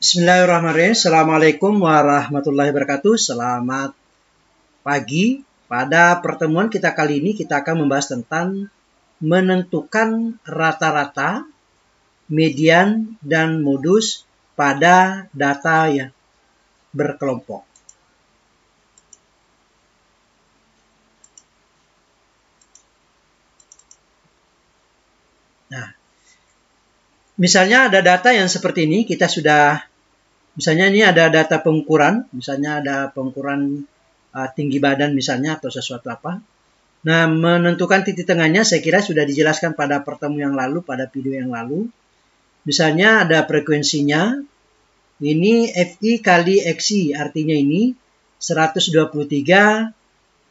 Bismillahirrahmanirrahim. Assalamualaikum warahmatullahi wabarakatuh. Selamat pagi. Pada pertemuan kita kali ini kita akan membahas tentang menentukan rata-rata, median, dan modus pada data yang berkelompok. Nah, misalnya ada data yang seperti ini, kita sudah, misalnya ini ada data pengukuran, misalnya ada pengukuran tinggi badan misalnya atau sesuatu apa. Nah, menentukan titik tengahnya saya kira sudah dijelaskan pada pertemuan yang lalu, pada video yang lalu. Misalnya ada frekuensinya, ini FI kali XI, artinya ini 123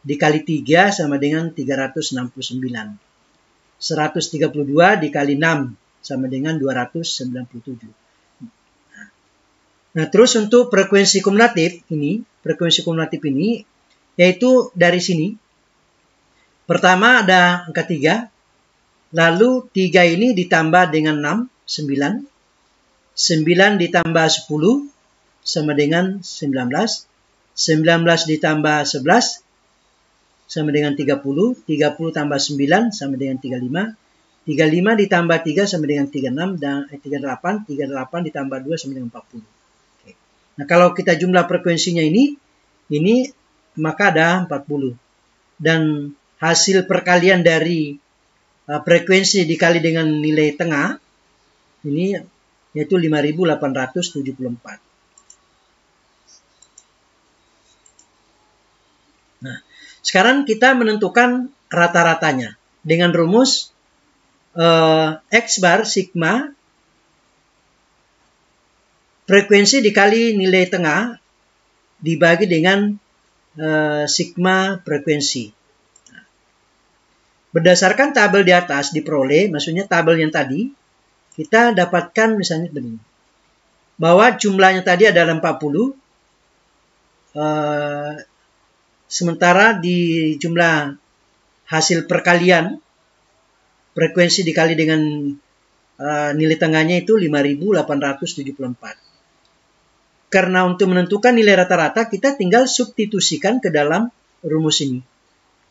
dikali 3 sama dengan 369. 132 dikali 6 sama dengan 297. Nah, terus untuk frekuensi kumulatif ini, yaitu dari sini. Pertama ada angka 3, lalu 3 ini ditambah dengan 6, 9. 9 ditambah 10 sama dengan 19. 19 ditambah 11 sama dengan 30. 30 tambah 9 sama dengan 35. 35 ditambah 3 sama dengan 36 dan 38. 38 ditambah 2 sama dengan 40. Oke. Nah, kalau kita jumlah frekuensinya ini maka ada 40. Dan hasil perkalian dari frekuensi dikali dengan nilai tengah ini yaitu 5874. Nah, sekarang kita menentukan rata-ratanya dengan rumus X bar sigma frekuensi dikali nilai tengah dibagi dengan sigma frekuensi. Nah, berdasarkan tabel di atas diperoleh, maksudnya tabel yang tadi, kita dapatkan misalnya begini, bahwa jumlahnya tadi adalah 40, sementara di jumlah hasil perkalian frekuensi dikali dengan nilai tengahnya itu 5874. Karena untuk menentukan nilai rata-rata kita tinggal substitusikan ke dalam rumus ini.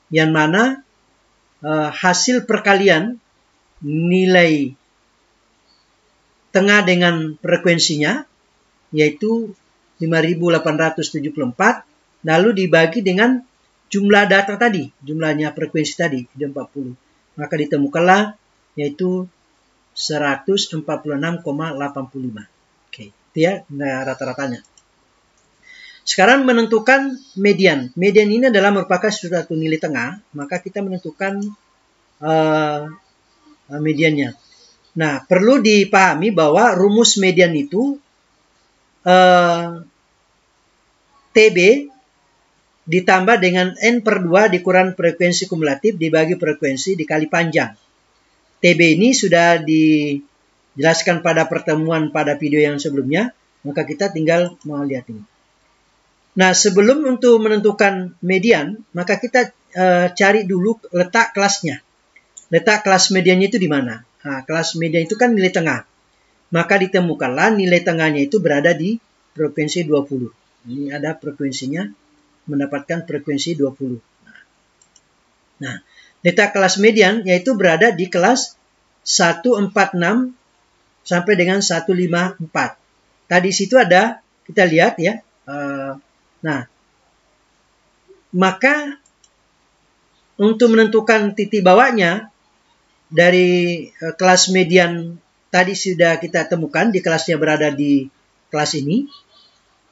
Yang mana hasil perkalian nilai tengah dengan frekuensinya yaitu 5874 lalu dibagi dengan jumlah data tadi, jumlahnya frekuensi tadi 40. Maka ditemukanlah yaitu 146,85. Oke, itu ya rata-ratanya. Sekarang menentukan median. Median ini adalah merupakan suatu nilai tengah, maka kita menentukan mediannya. Nah, perlu dipahami bahwa rumus median itu TB ditambah dengan N per 2 dikurang frekuensi kumulatif dibagi frekuensi dikali panjang. TB ini sudah dijelaskan pada pertemuan pada video yang sebelumnya, maka kita tinggal melihat ini. Nah, sebelum untuk menentukan median, maka kita cari dulu letak kelasnya. Letak kelas mediannya itu di mana? Nah, kelas median itu kan nilai tengah. Maka ditemukanlah nilai tengahnya itu berada di frekuensi 20. Ini ada frekuensinya, mendapatkan frekuensi 20. Nah, letak kelas median yaitu berada di kelas 146 sampai dengan 154. Tadi situ ada, kita lihat ya. Nah, maka untuk menentukan titik bawahnya dari kelas median tadi sudah kita temukan di kelasnya berada di kelas ini.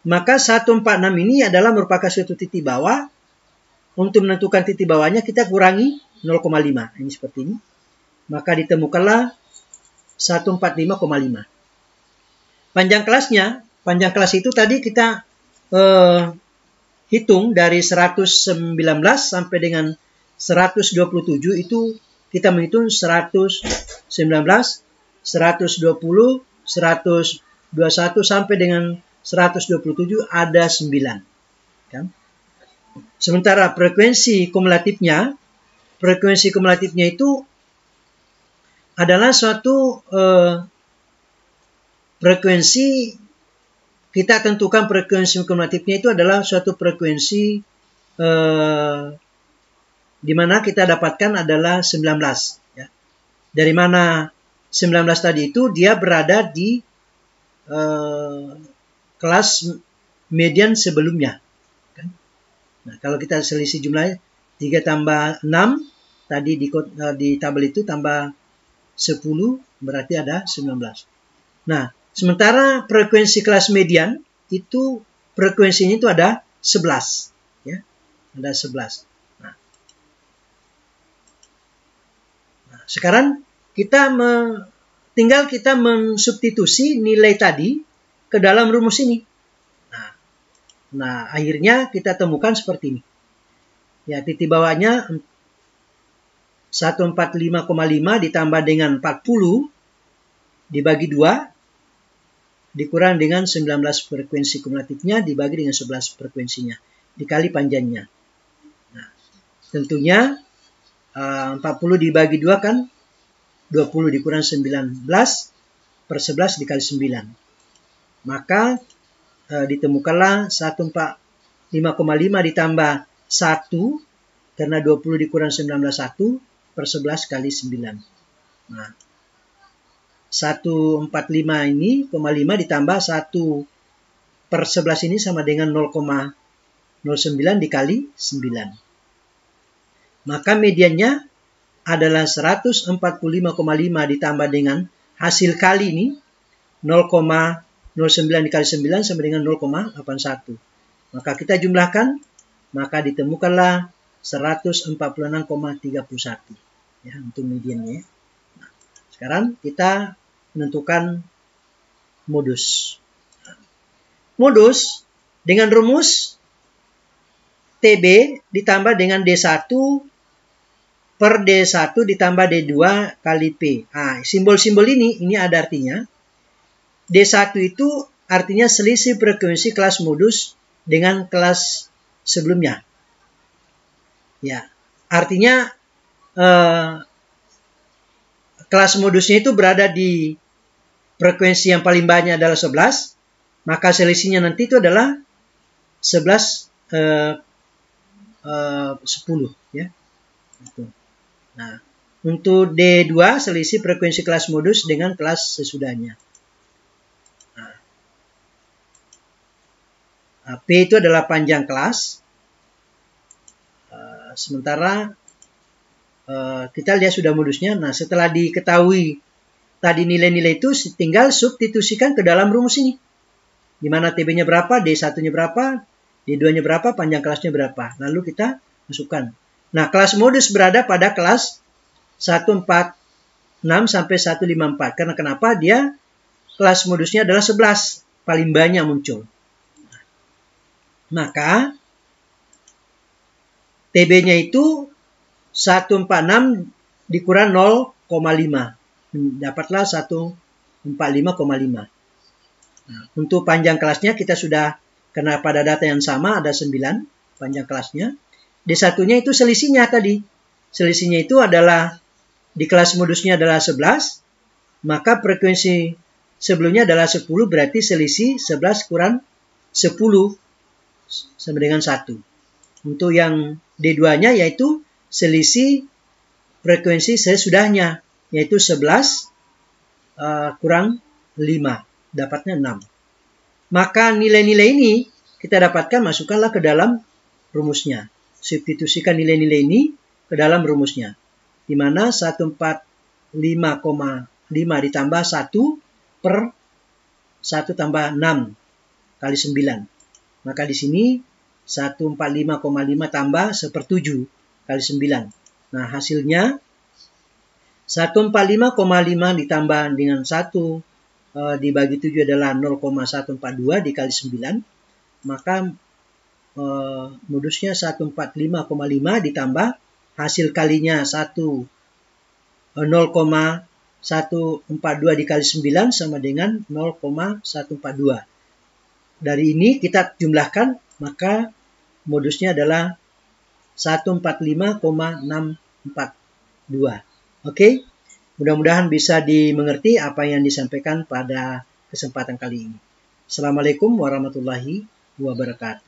Maka 146 ini adalah merupakan suatu titik bawah. Untuk menentukan titik bawahnya kita kurangi 0,5. Ini seperti ini. Maka ditemukanlah 145,5. Panjang kelas itu tadi kita hitung dari 119 sampai dengan 127 itu kita menghitung 119, 120, 121 sampai dengan 127 ada 9. Kan? Sementara frekuensi kumulatifnya itu adalah suatu frekuensi kita tentukan frekuensi kumulatifnya itu adalah suatu frekuensi di mana kita dapatkan adalah 19. Ya. Dari mana 19 tadi itu dia berada di kelas median sebelumnya. Nah, kalau kita selisih jumlahnya 3 tambah 6 tadi di tabel itu tambah 10 berarti ada 19. Nah, sementara frekuensi kelas median itu frekuensinya itu ada 11, ya. Ada 11. Nah, sekarang tinggal kita mensubstitusi nilai tadi ke dalam rumus ini. Nah, akhirnya kita temukan seperti ini. Ya, titik bawahnya 145,5 ditambah dengan 40 dibagi 2 dikurang dengan 19 frekuensi kumulatifnya dibagi dengan 11 frekuensinya dikali panjangnya. Nah, tentunya 40 dibagi 2 kan 20 dikurang 19 per 11 dikali 9. Maka ditemukanlah 145,5 ditambah 1 karena 20 dikurang 19 1 per 11 kali 9. Nah, 145 ini, 5 ditambah 1 per 11 ini sama dengan 0,09 dikali 9. Maka mediannya adalah 145,5 ditambah dengan hasil kali ini 0,09 dikali 9 sama dengan 0,81. Maka kita jumlahkan, maka ditemukanlah 146,31 ya untuk mediannya. Nah, sekarang kita menentukan modus. Modus dengan rumus TB ditambah dengan D1 per D1 ditambah D2 kali P. Nah, simbol-simbol ini ada artinya. D1 itu artinya selisih frekuensi kelas modus dengan kelas sebelumnya. Ya, artinya kelas modusnya itu berada di frekuensi yang paling banyak adalah 11, maka selisihnya nanti itu adalah 11 10 ya. Nah, untuk D2 selisih frekuensi kelas modus dengan kelas sesudahnya. Nah, P itu adalah panjang kelas. Sementara kita lihat sudah modusnya. Nah, setelah diketahui tadi nilai-nilai itu, tinggal substitusikan ke dalam rumus ini. Di mana TB-nya berapa, D1-nya berapa, D2-nya berapa, panjang kelasnya berapa. Lalu kita masukkan. Nah, kelas modus berada pada kelas 146 sampai 154. Karena kenapa? Dia kelas modusnya adalah 11. Paling banyak muncul. Maka TB-nya itu 146 dikurang 0,5. Dapatlah 145,5. Nah, untuk panjang kelasnya kita sudah, karena pada data yang sama ada 9 panjang kelasnya. D1-nya itu selisihnya tadi. Selisihnya itu adalah di kelas modusnya adalah 11, maka frekuensi sebelumnya adalah 10, berarti selisih 11 kurang 10 sama dengan 1. Untuk yang D2-nya yaitu selisih frekuensi sesudahnya, yaitu 11 kurang 5, dapatnya 6. Maka nilai-nilai ini kita dapatkan, masukkanlah ke dalam rumusnya. Substitusikan nilai-nilai ini ke dalam rumusnya. Di mana 145,5 ditambah 1 per 1 tambah 6 kali 9. Maka di sini 145,5 tambah 1/7 kali 9. Nah, hasilnya 145,5 ditambah dengan 1 dibagi 7 adalah 0,142 dikali 9. Maka modusnya 145,5 ditambah hasil kalinya 0,142 dikali 9 sama dengan 0,142. Dari ini kita jumlahkan, maka modusnya adalah 145,642. Oke, mudah-mudahan bisa dimengerti apa yang disampaikan pada kesempatan kali ini. Assalamualaikum warahmatullahi wabarakatuh.